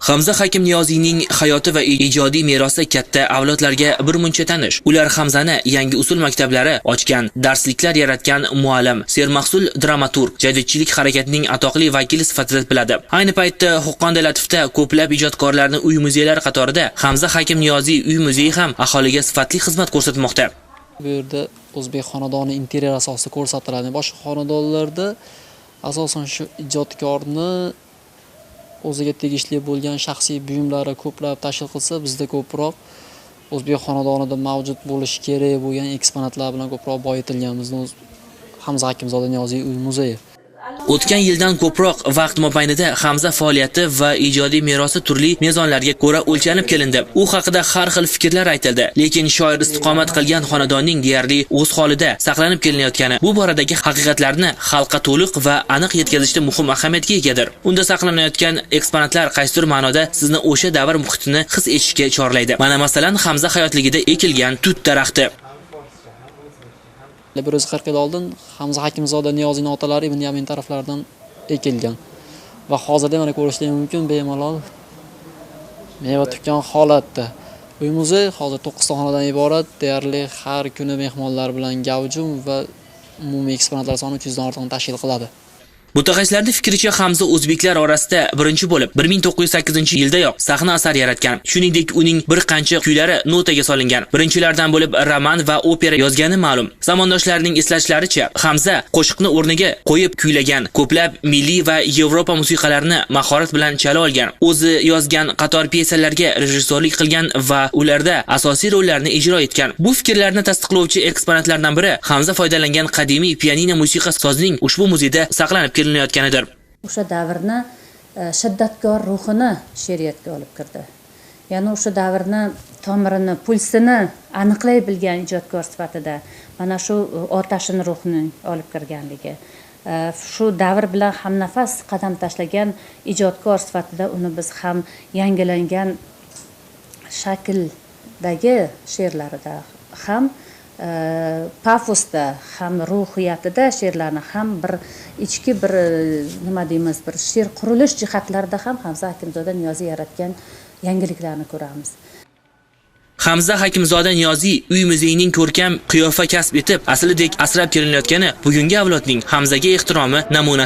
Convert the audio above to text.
Hamza Hakimniyoziyning hayoti va ijodiy merosi katta avlodlarga birmuncha tanish. Ular Hamzani yangi usul maktablari ochgan, darsliklar yaratgan muallim, sermahsul dramaturg, jadidchilik harakatining atoqli vakili sifatida biladi. Ayni paytda Qo'qonda Latifda ko'plab ijodkorlarning uy-muzeylar qatorida Hamza Hakimniyoziy uy-muzeyi ham aholiga sifatli xizmat ko'rsatmoqda. Bu yerda o'zbek xonadoni interyer asosida ko'rsatiladi. Boshqa xonadonlarda asosan shu ijodkorni o'ziga tegishli bo'lgan shaxsiy buyumlari ko'plab tashkil qilsa, bizda ko'proq o'zbek xonadonida mavjud bo'lishi kerak bo'lgan eksponatlar bilan ko'proq boyitilgan bizning Hamza Hakimzoda Niyoziy uy-muzeyi. O'tgan yildan ko'proq vaqt mobaynida Hamza faoliyati va ijodiy merosi turli mezonlarga ko'ra o'lchanib kelindi. U haqida har xil fikrlar aytildi, lekin shoir istiqomat qilgan xonadonning deyarli o'z holida saqlanib kelinayotgani bu boradagi haqiqatlarni xalqqa to'liq va aniq yetkazishda muhim ahamiyatga egadir. Unda saqlanayotgan eksponatlar qaysidir ma'noda sizni o'sha davr muhitini his etishga chorlaydi. Mana masalan, Hamza hayotligida ekilgan tut daraxti. 140 yil oldin Hamza Hakimzoda Niyoziyning otalari Ibn Yamin taraflaridan ekilgan va hozirda mana ko'rishingiz mumkin bemalol meva tutgan holatda. Uy-muzey hozir 9 ta xonadan iborat, deyarli har kuni mehmonlar bilan gavjum va umumiy eksponatlar soni 300 dan ortiqni tashkil qiladi. Mutaxassislarning fikricha, Hamza o'zbeklar orasida birinchi bo'lib 1908-yildayoq sahna asar yaratgan. Shuningdek, uning bir qancha kuylari notaga solingan. Birinchilardan bo'lib roman va opera yozgani ma'lum. Zamondoshlarining eslashlaricha, Hamza qo'shiqni o'rniga qo'yib kuylagan, ko'plab milliy va Yevropa musiqalarini mahorat bilan chala olgan. O'zi yozgan qator pyesalarga rejissyorlik qilgan va ularda asosiy rollarni ijro etgan. Bu fikrlarni tasdiqlovchi eksponatlardan biri Hamza foydalangan qadimiy pianino musiqa sozining ushbu muzeyda saqlanib kelinayotganidir. O'sha davrni shiddatkor ruhini she'riyatga olib kirdi. Ya'ni o'sha davrni tomirini, pulsini aniqlay bilgan ijodkor sifatida mana shu otashini ruhni olib kirganligi, shu davr bilan hamnafas qadam tashlagan ijodkor sifatida uni biz ham yangilangan shakldagi she'rlarida ham pafosda ham ruhiyatida she'rlarni ham bir ichki bir nima deymiz, bir she'r qurilish jihatlarida ham Hamza Hakimzoda Niyoziy yaratgan yangiliklarni ko'ramiz. Hamza Hakimzoda Niyoziy uy-muzeyining ko'rkam qiyofa kasb etib, aslidek asrab kelinayotgani bugungi avlodning Hamzaga ehtiromi namunasi.